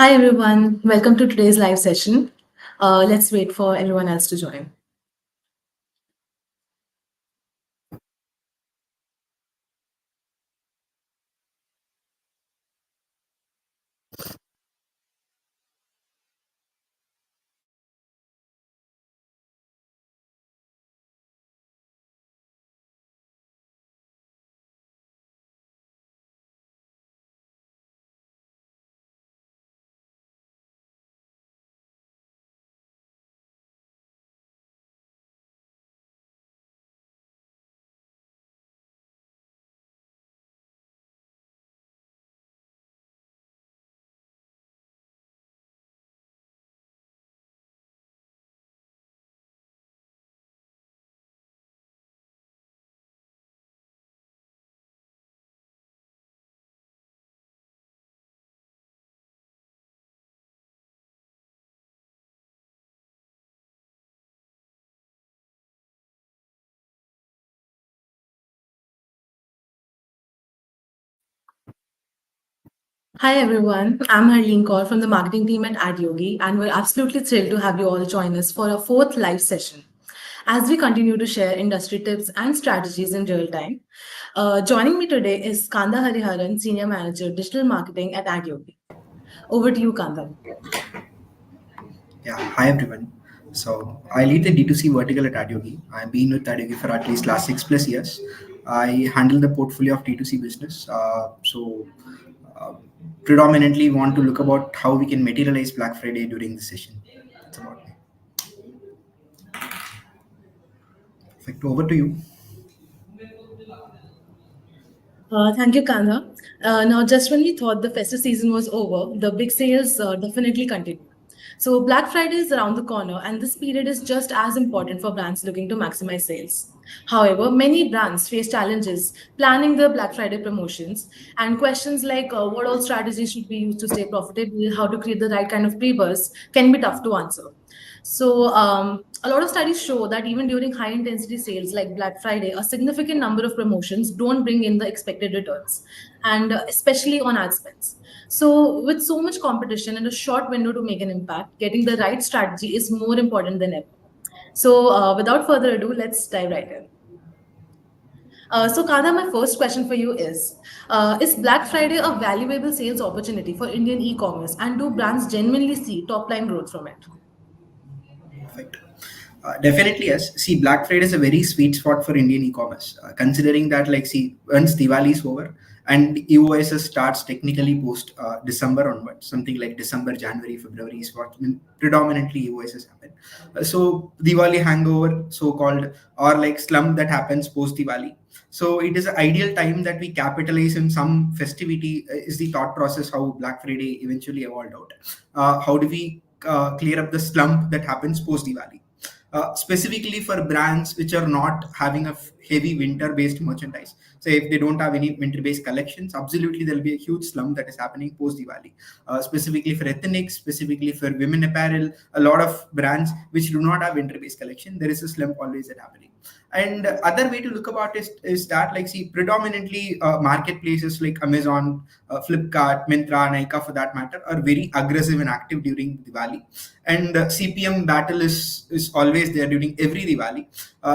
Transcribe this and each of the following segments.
Hi everyone, welcome to today's live session. Let's wait for everyone else to join. Hi everyone, I'm Harleen Kaur from the marketing team at AdYogi, and we're absolutely thrilled to have you all join us for our fourth live session as we continue to share industry tips and strategies in real time. Joining me today is Kanda Hariharan, Senior Manager, Digital Marketing at AdYogi. Over to you, Kanda. Yeah, hi everyone. So I lead the D2C vertical at Adyogi. I've been with Adyogi for at least last 6+ years. I handle the portfolio of D2C business. Uh, Predominantly want to look about how we can materialize Black Friday during the session. That's about me. Perfect. Over to you. Thank you, Kanda. Now, just when we thought the festive season was over, the big sales definitely continued. So, Black Friday is around the corner, and this period is just as important for brands looking to maximize sales. However, many brands face challenges planning their Black Friday promotions, and questions like what all strategies should be used to stay profitable, how to create the right kind of pre-buzz can be tough to answer. So, a lot of studies show that even during high intensity sales like Black Friday, a significant number of promotions don't bring in the expected returns, and especially on ad spends. So, with so much competition and a short window to make an impact, getting the right strategy is more important than ever. So, without further ado, let's dive right in. So, Kada, my first question for you is Black Friday a valuable sales opportunity for Indian e commerce, and do brands genuinely see top line growth from it? Perfect. Definitely yes. See, Black Friday is a very sweet spot for Indian e-commerce. Considering that, like, see, once Diwali is over and EOSS starts technically post December onwards, something like December, January, February is what predominantly EOSS happen. So Diwali hangover, so called, or like slump that happens post Diwali. So it is an ideal time that we capitalize in some festivity. Is the thought process how Black Friday eventually evolved out. How do we clear up the slump that happens post Diwali? Specifically for brands which are not having a heavy winter based merchandise. So if they don't have any winter based collections, absolutely there'll be a huge slump that is happening post Diwali. Specifically for ethnics, specifically for women apparel, a lot of brands which do not have winter based collection, there is a slump always that happening. And other way to look about is that, like, see, predominantly marketplaces like Amazon, Flipkart, Myntra, Nykaa for that matter are very aggressive and active during Diwali, and CPM battle is always there during every Diwali.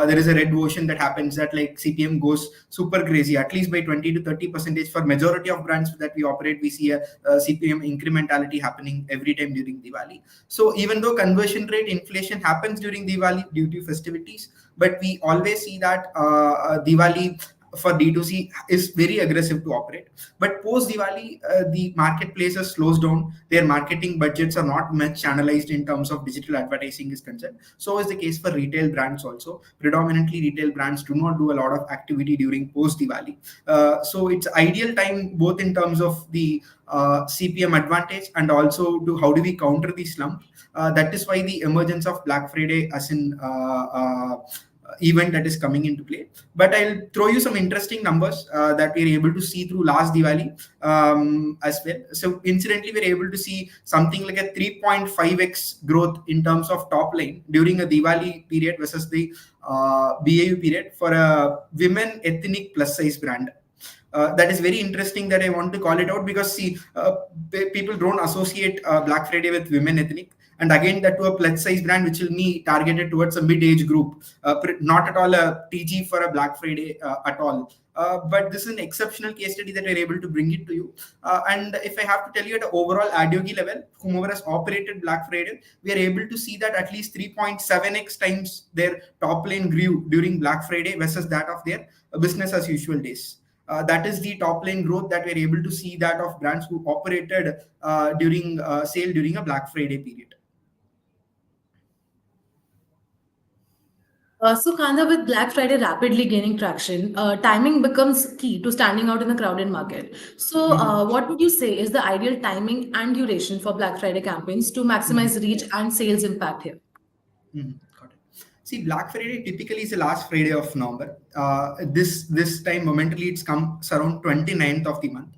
There is a red ocean that happens that, like, CPM goes super crazy at least by 20 to 30% for majority of brands that we operate. We see a CPM incrementality happening every time during Diwali. So even though conversion rate inflation happens during Diwali due to festivities, but we always see that Diwali for D2C is very aggressive to operate. But post Diwali, the marketplaces slows down. Their marketing budgets are not much channelized in terms of digital advertising is concerned. So is the case for retail brands also. Predominantly, retail brands do not do a lot of activity during post Diwali. So it's ideal time both in terms of the CPM advantage and also to how do we counter the slump. That is why the emergence of Black Friday as in event that is coming into play. But I'll throw you some interesting numbers that we are able to see through last Diwali as well. So incidentally, we're able to see something like a 3.5x growth in terms of top line during a Diwali period versus the BAU period for a women ethnic plus size brand. That is very interesting that I want to call it out, because see, people don't associate Black Friday with women ethnic, and again that to a plus size brand which will be targeted towards a mid-age group, not at all a TG for a Black Friday at all. But this is an exceptional case study that we're able to bring it to you. And if I have to tell you at an overall Adyogi level, whomever has operated Black Friday, we are able to see that at least 3.7x times their top line grew during Black Friday versus that of their business as usual days. That is the top line growth that we're able to see that of brands who operated during sale during a Black Friday period. So, Kanda, with Black Friday rapidly gaining traction, timing becomes key to standing out in a crowded market. So, Mhm. what would you say is the ideal timing and duration for Black Friday campaigns to maximize reach and sales impact here? Got it. See, Black Friday typically is the last Friday of November. This time momentarily it's comes around 29th of the month.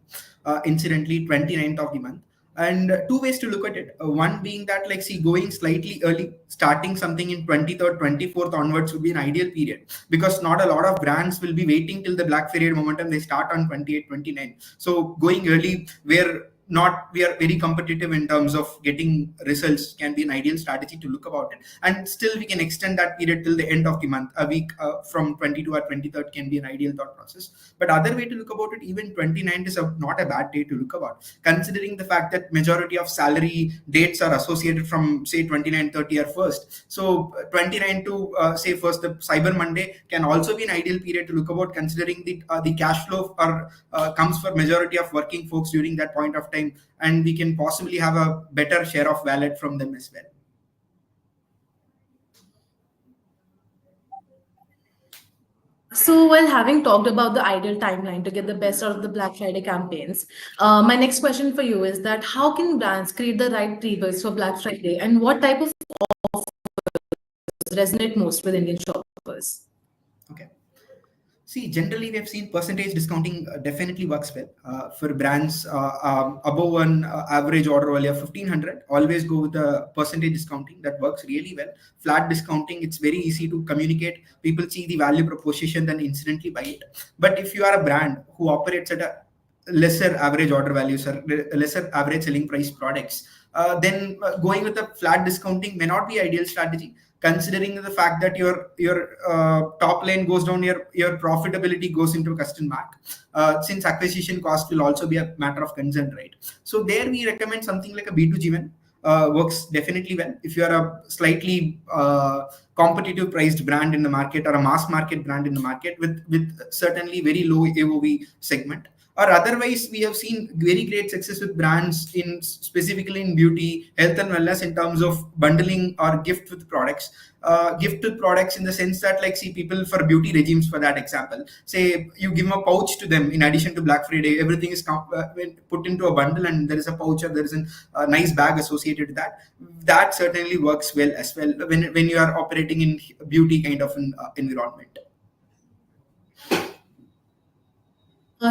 Incidentally, 29th of the month. And two ways to look at it. One being that, like, see, going slightly early, starting something in 23rd, 24th onwards would be an ideal period, because not a lot of brands will be waiting till the Black Friday momentum. They start on 28, 29. So going early, where not we are very competitive in terms of getting results, can be an ideal strategy to look about it. And still we can extend that period till the end of the month. A week from 22 or 23rd can be an ideal thought process. But other way to look about it, even 29th is not a bad day to look about, considering the fact that majority of salary dates are associated from say 29, 30 or 1st. So 29 to say 1st, the Cyber Monday can also be an ideal period to look about, considering the cash flow comes for majority of working folks during that point of time, and we can possibly have a better share of wallet from them as well. So, while having talked about the ideal timeline to get the best out of the Black Friday campaigns, my next question for you is that how can brands create the right triggers for Black Friday, and what type of resonate most with Indian shoppers? Okay. See, generally, we have seen percentage discounting definitely works well for brands above an average order value of 1500. Always go with the percentage discounting, that works really well. Flat discounting, it's very easy to communicate. People see the value proposition, then instantly buy it. But if you are a brand who operates at a lesser average order values or lesser average selling price products, then going with a flat discounting may not be ideal strategy, considering the fact that your top line goes down, your profitability goes into a question mark, since acquisition cost will also be a matter of concern, right? So there we recommend something like a B2G one. Works definitely well if you are a slightly competitive priced brand in the market, or a mass market brand in the market with certainly very low AOV segment. Or otherwise, we have seen very great success with brands in specifically in beauty, health and wellness, in terms of bundling or gift with products. Gift with products in the sense that, like, see, people for beauty regimes, for that example, say you give them a pouch to them in addition to Black Friday, everything is put into a bundle, and there is a pouch or there is a nice bag associated with that. That certainly works well as well when you are operating in beauty kind of an environment.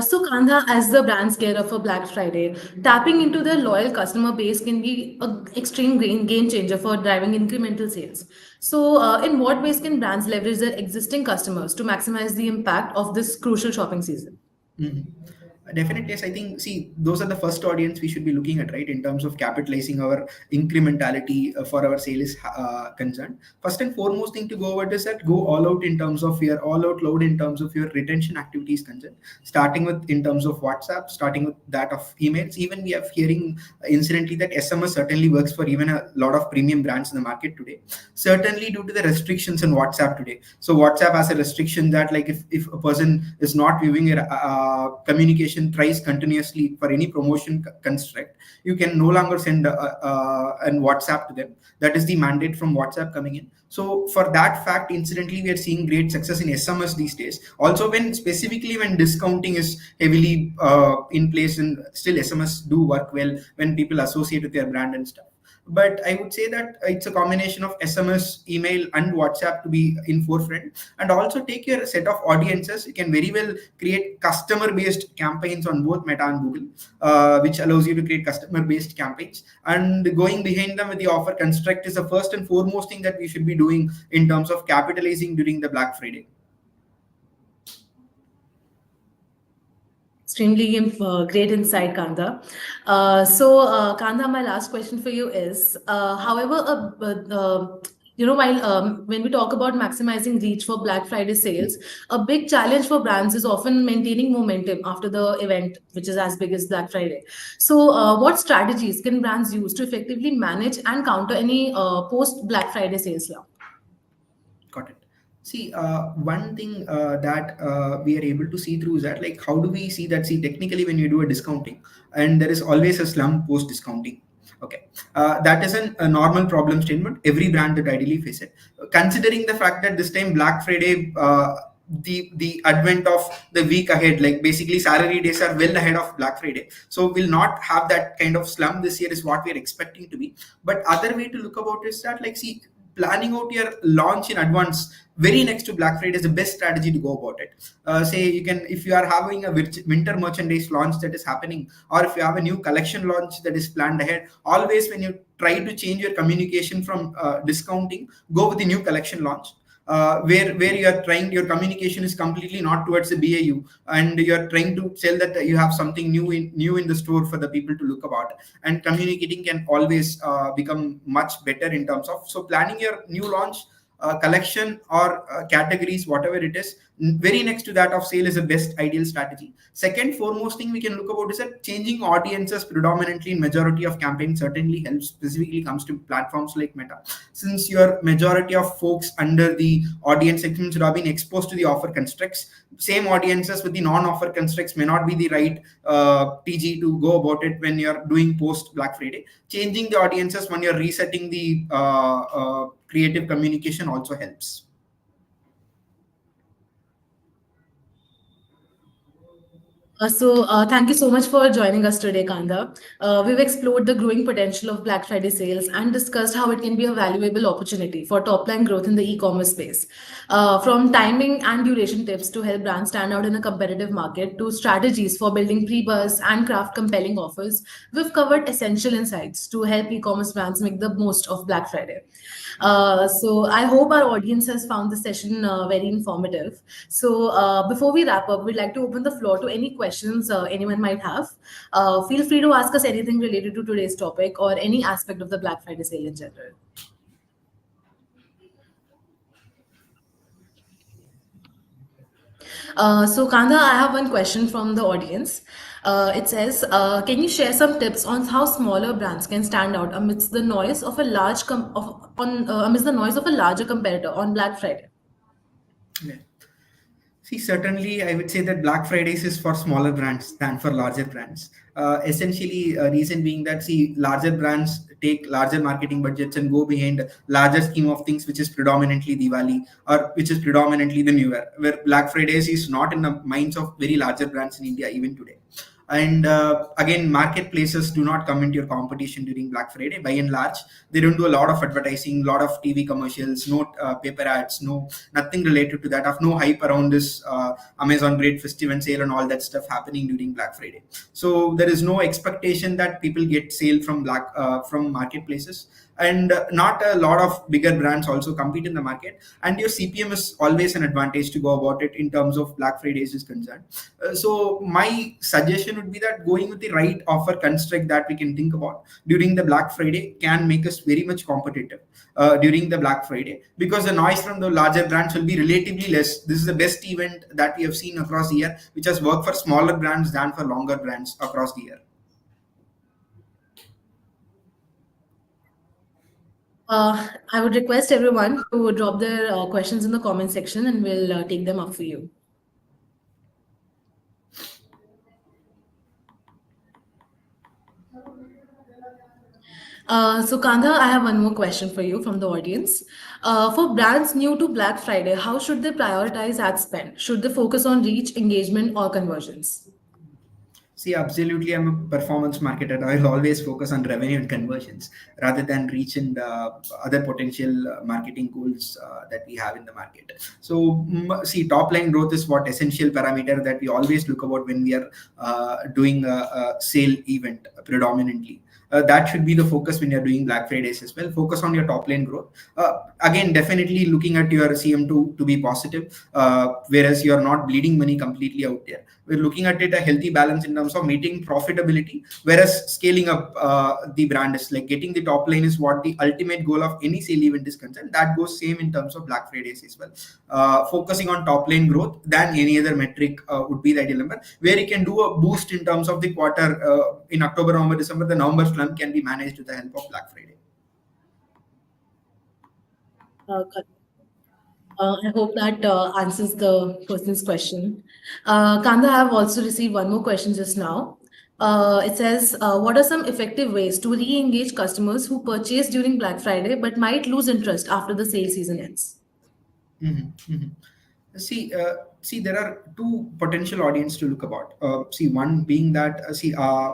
So, Kandha, as the brands gear up for Black Friday, tapping into their loyal customer base can be an extreme game changer for driving incremental sales. So, in what ways can brands leverage their existing customers to maximize the impact of this crucial shopping season? Mhm. Definitely, yes. I think, see, those are the first audience we should be looking at, right? In terms of capitalizing our incrementality for our sale is concerned. First and foremost thing to go over is that go all out in terms of your all out load in terms of your retention activities concerned. Starting with in terms of WhatsApp, starting with that of emails. Even we have hearing incidentally that SMS certainly works for even a lot of premium brands in the market today. Certainly due to the restrictions in WhatsApp today. So WhatsApp has a restriction that, like, if a person is not viewing your communication thrice continuously for any promotion construct, you can no longer send an WhatsApp to them. That is the mandate from WhatsApp coming in. So for that fact, incidentally, we are seeing great success in SMS these days. Also, when specifically when discounting is heavily in place, and still SMS do work well when people associate with their brand and stuff. But I would say that it's a combination of SMS, email, and WhatsApp to be in forefront. And also take your set of audiences. You can very well create customer based campaigns on both Meta and Google, which allows you to create customer based campaigns. And going behind them with the offer construct is the first and foremost thing that we should be doing in terms of capitalizing during the Black Friday. Extremely great insight, Kanda. Kanda, my last question for you is, while when we talk about maximizing reach for Black Friday sales, a big challenge for brands is often maintaining momentum after the event, which is as big as Black Friday. What strategies can brands use to effectively manage and counter any post Black Friday sales here? Got it. See, one thing that we are able to see through is that, like, how do we see that? See, technically, when you do a discounting, and there is always a slump post discounting. Okay, that is a normal problem statement. Every brand that ideally face it. Considering the fact that this time Black Friday, the advent of the week ahead, like basically salary days are well ahead of Black Friday, so we'll not have that kind of slump this year is what we are expecting to be. But other way to look about it is that, like, see, planning out your launch in advance very next to Black Friday is the best strategy to go about it. Say you can, if you are having a winter merchandise launch that is happening, or if you have a new collection launch that is planned ahead, always when you try to change your communication from discounting, go with the new collection launch. Where you are trying, your communication is completely not towards the BAU, and you are trying to tell that you have something new in the store for the people to look about, and communicating can always become much better in terms of, so planning your new launch, collection, or categories, whatever it is, very next to that of sale is the best ideal strategy. Second foremost thing we can look about is that changing audiences predominantly in majority of campaigns certainly helps, specifically comes to platforms like Meta, since your majority of folks under the audience segments would have been exposed to the offer constructs. Same audiences with the non-offer constructs may not be the right TG to go about it when you're doing post Black Friday. Changing the audiences when you're resetting the creative communication also helps. Thank you so much for joining us today, Kanda. We've explored the growing potential of Black Friday sales and discussed how it can be a valuable opportunity for top line growth in the e-commerce space. From timing and duration tips to help brands stand out in a competitive market, to strategies for building pre-buzz and craft compelling offers, we've covered essential insights to help e-commerce brands make the most of Black Friday. I hope our audience has found the session very informative. Before we wrap up, we'd like to open the floor to any questions anyone might have. Feel free to ask us anything related to today's topic or any aspect of the Black Friday sale in general. Kanda, I have one question from the audience. It says, can you share some tips on how smaller brands can stand out amidst the noise of a amidst the noise of a larger competitor on Black Friday? Yeah. See, certainly, I would say that Black Fridays is for smaller brands than for larger brands. Essentially, reason being that, see, larger brands take larger marketing budgets and go behind larger scheme of things, which is predominantly Diwali or which is predominantly the New Year, where Black Fridays is not in the minds of very larger brands in India even today. And again, marketplaces do not come into your competition during Black Friday. By and large, they don't do a lot of advertising, lot of TV commercials, no paper ads, no nothing related to that, of no hype around this Amazon Great Festive and Sale and all that stuff happening during Black Friday. So there is no expectation that people get sale from marketplaces, and not a lot of bigger brands also compete in the market, and your CPM is always an advantage to go about it in terms of Black Fridays is concerned. So my suggestion would be that going with the right offer construct that we can think about during the Black Friday can make us very much competitive during the Black Friday, because the noise from the larger brands will be relatively less. This is the best event that we have seen across the year, which has worked for smaller brands than for longer brands across the year. I would request everyone to drop their questions in the comment section and we'll take them up for you. Kanda, I have one more question for you from the audience. For brands new to Black Friday, how should they prioritize ad spend? Should they focus on reach, engagement, or conversions? See, absolutely, I'm a performance marketer. I'll always focus on revenue and conversions rather than reach and other potential marketing goals that we have in the market. So, see, top line growth is what essential parameter that we always look about when we are doing a sale event predominantly. That should be the focus when you're doing Black Fridays as well. Focus on your top line growth. Again, definitely looking at your CM2 to be positive, whereas you're not bleeding money completely out there. We're looking at it a healthy balance in terms of meeting profitability, whereas scaling up the brand is like getting the top line is what the ultimate goal of any sale event is concerned. That goes same in terms of Black Fridays as well. Focusing on top line growth than any other metric would be the ideal number, where you can do a boost in terms of the quarter in October, November, December. The November slump can be managed with the help of Black Friday. Correct. I hope that answers the person's question. Kanda, I have also received one more question just now. It says, what are some effective ways to re-engage customers who purchase during Black Friday but might lose interest after the sale season ends? Mhm, mhm. See, there are two potential audience to look about. One being that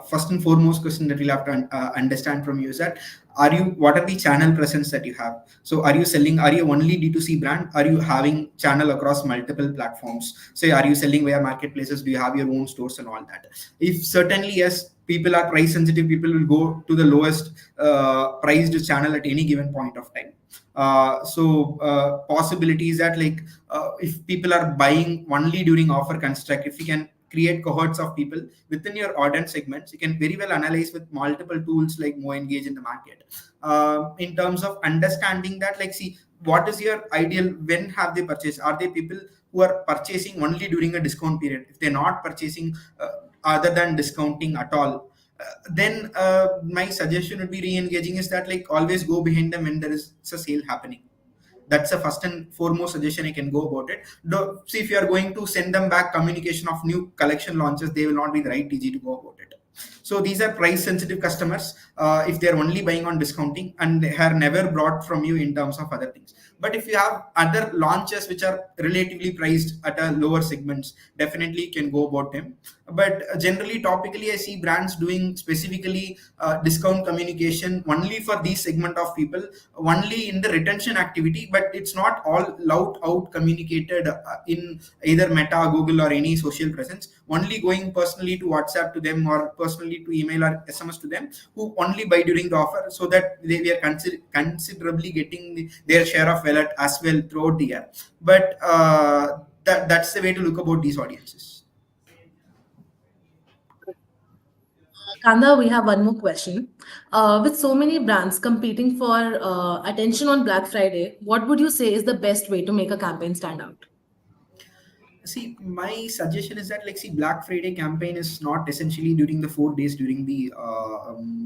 first and foremost question that we'll have to understand from you is that what are the channel presence that you have? So, are you only D2C brand? Are you having channel across multiple platforms? Say, are you selling via marketplaces? Do you have your own stores and all that? If certainly yes, people are price sensitive. People will go to the lowest priced channel at any given point of time. Possibilities that if people are buying only during offer construct, if you can create cohorts of people within your audience segments, you can very well analyze with multiple tools like Mo Engage in the market, in terms of understanding that see what is your ideal, when have they purchased, are they people who are purchasing only during a discount period? If they're not purchasing other than discounting at all, then my suggestion would be re-engaging is that always go behind them when there is a sale happening. That's the first and foremost suggestion I can go about it. See, if you are going to send them back communication of new collection launches, they will not be the right TG to go about it. So these are price sensitive customers. If they're only buying on discounting and they have never brought from you in terms of other things. But if you have other launches which are relatively priced at a lower segments, definitely can go about them. But generally, topically, I see brands doing specifically discount communication only for these segment of people, only in the retention activity, but it's not all loud out communicated in either Meta, Google, or any social presence. Only going personally to WhatsApp to them or personally to email or SMS to them who only buy during the offer, so that we are considerably getting their share of wallet as well throughout the year. But that's the way to look about these audiences. Kanda, we have one more question. With so many brands competing for attention on Black Friday, what would you say is the best way to make a campaign stand out? See, my suggestion is that Black Friday campaign is not essentially during the 4 days during the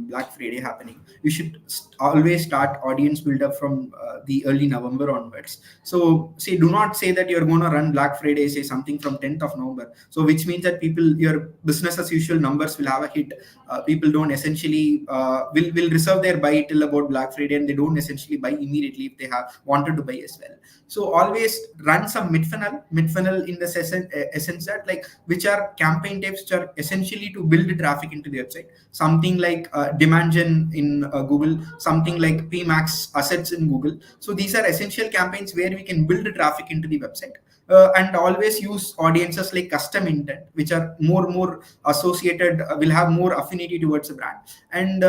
Black Friday happening. You should always start audience build up from the early November onwards. So say, do not say that you're going to run Black Friday, say something from 10th of November, so which means that your business as usual numbers will have a hit. People don't essentially will reserve their buy till about Black Friday, and they don't essentially buy immediately if they have wanted to buy as well. So always run some mid funnel in the essence that which are campaign types which are essentially to build traffic into the website. Something like demand gen in Google, something like PMax assets in Google. So these are essential campaigns where we can build traffic into the website. And always use audiences like custom intent, which are more associated, will have more affinity towards the brand. And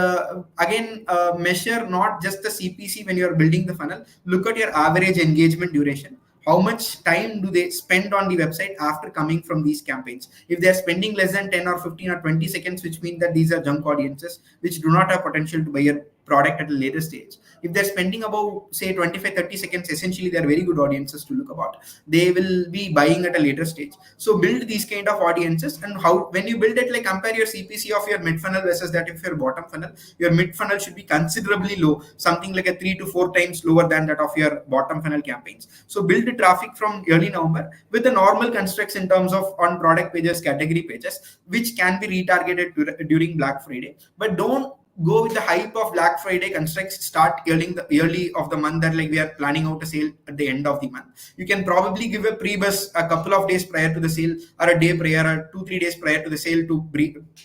again, measure not just the CPC when you are building the funnel. Look at your average engagement duration. How much time do they spend on the website after coming from these campaigns? If they're spending less than 10 or 15 or 20 seconds, which means that these are junk audiences which do not have potential to buy your product at a later stage. If they're spending about say 25-30 seconds, essentially they're very good audiences to look about. They will be buying at a later stage. So build these kind of audiences. And how, when you build it, compare your CPC of your mid funnel versus that of your bottom funnel. Your mid funnel should be considerably low, something like a 3 to 4 times lower than that of your bottom funnel campaigns. So build the traffic from early November with the normal constructs in terms of on product pages, category pages, which can be retargeted during Black Friday. But don't go with the hype of Black Friday constructs. Start early of the month that we are planning out a sale at the end of the month. You can probably give a pre-bus a couple of days prior to the sale, or a day prior, or 2-3 days prior to the sale to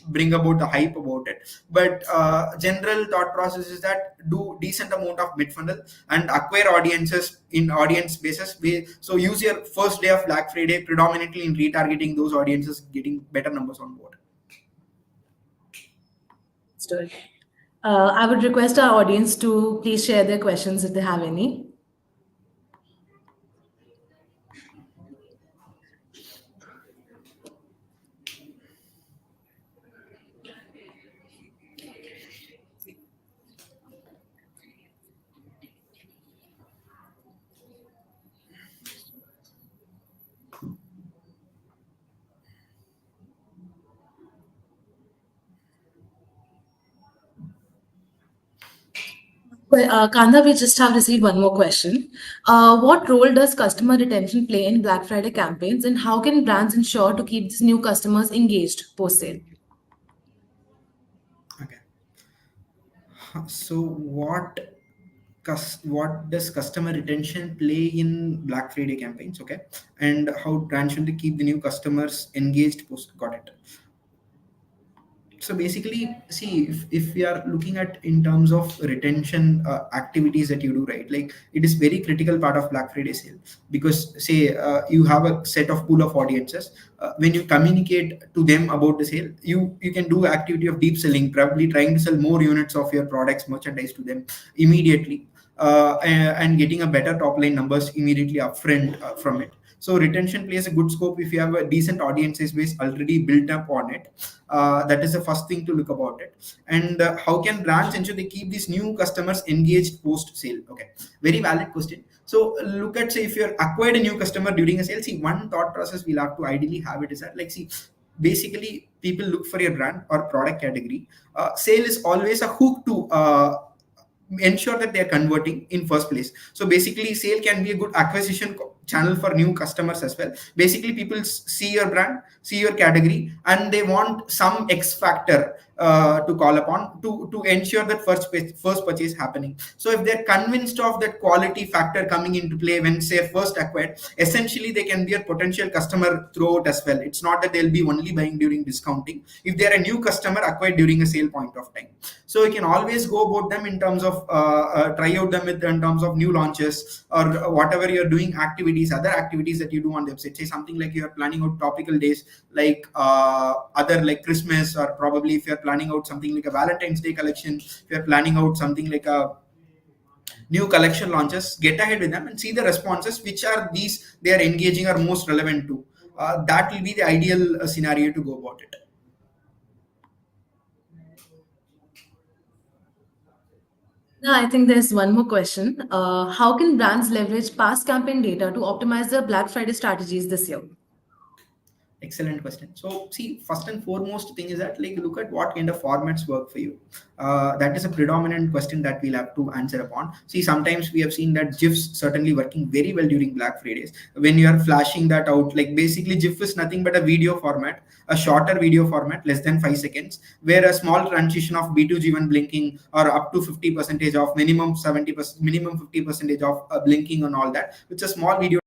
bring about the hype about it. But general thought process is that do decent amount of mid funnel and acquire audiences in audience basis. So use your first day of Black Friday predominantly in retargeting those audiences, getting better numbers on board. Understood. I would request our audience to please share their questions if they have any. Well, Kanda, we just have received one more question. What role does customer retention play in Black Friday campaigns, and how can brands ensure to keep these new customers engaged post sale? Okay. So what does customer retention play in Black Friday campaigns? Okay, and how brands should keep the new customers engaged post? Got it. So basically, see, if we are looking at in terms of retention activities that you do, right, like it is very critical part of Black Friday sale. Because say you have a set of pool of audiences, when you communicate to them about the sale, you can do activity of deep selling, probably trying to sell more units of your products merchandise to them immediately, and getting a better top line numbers immediately upfront from it. So retention plays a good scope if you have a decent audiences base already built up on it. That is the first thing to look about it. And how can brands ensure they keep these new customers engaged post sale? Okay, very valid question. So look at, say, if you're acquired a new customer during a sale, see, one thought process we'll have to ideally have it is that, like, see, basically people look for your brand or product category. Sale is always a hook to ensure that they are converting in first place. So basically sale can be a good acquisition channel for new customers as well. Basically people see your brand, see your category, and they want some X factor to call upon to ensure that first purchase happening. So if they're convinced of that quality factor coming into play when say first acquired, essentially they can be a potential customer throughout as well. It's not that they'll be only buying during discounting if they're a new customer acquired during a sale point of time. So you can always go about them in terms of try out them in terms of new launches or whatever you're doing activities, other activities that you do on the website. Say something like you're planning out topical days like other like Christmas, or probably if you're planning out something like a Valentine's Day collection, if you're planning out something like a new collection launches, get ahead with them and see the responses, which are these they are engaging or most relevant to. That will be the ideal scenario to go about it. Now, I think there's one more question. How can brands leverage past campaign data to optimize their Black Friday strategies this year? Excellent question. So, see, first and foremost thing is that, like, look at what kind of formats work for you. That is a predominant question that we'll have to answer upon. See, sometimes we have seen that GIFs certainly working very well during Black Fridays. When you are flashing that out, like basically GIF is nothing but a video format, a shorter video format, less than 5 seconds, where a small transition of B2G one blinking or up to 50% off, minimum 70%, minimum 50% off blinking and all that. It's a small video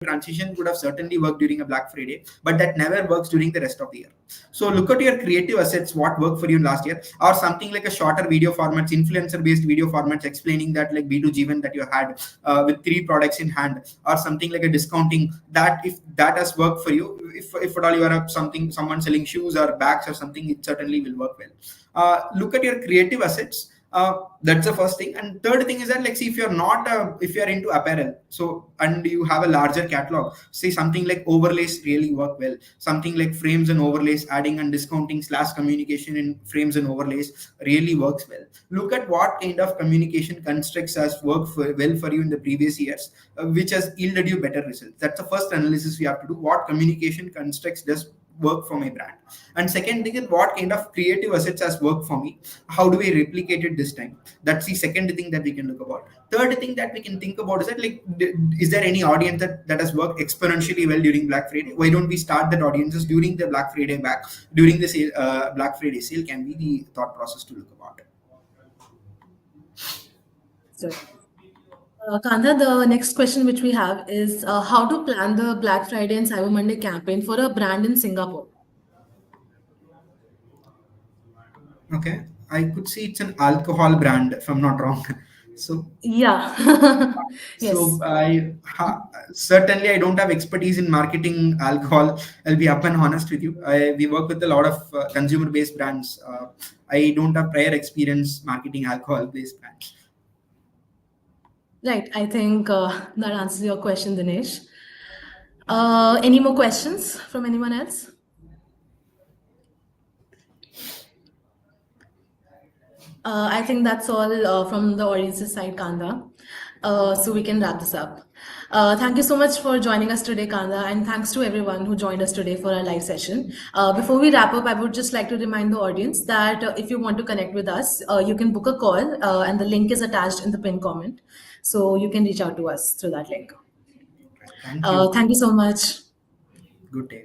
transition would have certainly worked during a Black Friday, but that never works during the rest of the year. So look at your creative assets, what worked for you last year, or something like a shorter video formats, influencer-based video formats explaining that like B2G event that you had with 3 products in hand, or something like a discounting that if that has worked for you, if at all you are someone selling shoes or bags or something, it certainly will work well. Look at your creative assets. That's the first thing. And third thing is that, like, see, if you're not if you're into apparel, so and you have a larger catalog, say something like overlays really work well. Something like frames and overlays, adding and discounting / communication in frames and overlays really works well. Look at what kind of communication constructs has worked well for you in the previous years, which has yielded you better results. That's the first analysis we have to do. What communication constructs does work for my brand? And second thing is, what kind of creative assets has worked for me? How do we replicate it this time? That's the second thing that we can look about. Third thing that we can think about is that, like, is there any audience that has worked exponentially well during Black Friday? Why don't we start that audiences during the Black Friday back during the sale, Black Friday sale can be the thought process to look about. So, Kanda, the next question which we have is how to plan the Black Friday and Cyber Monday campaign for a brand in Singapore. Okay, I could see it's an alcohol brand if I'm not wrong. So Yeah. so Yes. certainly I don't have expertise in marketing alcohol. I'll be up and honest with you. We work with a lot of consumer based brands. I don't have prior experience marketing alcohol based brands. Right. I think that answers your question, Dinesh. Any more questions from anyone else? I think that's all from the audience's side, Kanda. So we can wrap this up. Thank you so much for joining us today, Kanda, and thanks to everyone who joined us today for our live session. Before we wrap up, I would just like to remind the audience that if you want to connect with us, you can book a call, and the link is attached in the pinned comment. So you can reach out to us through that link. Thank you. Thank you so much. Good day.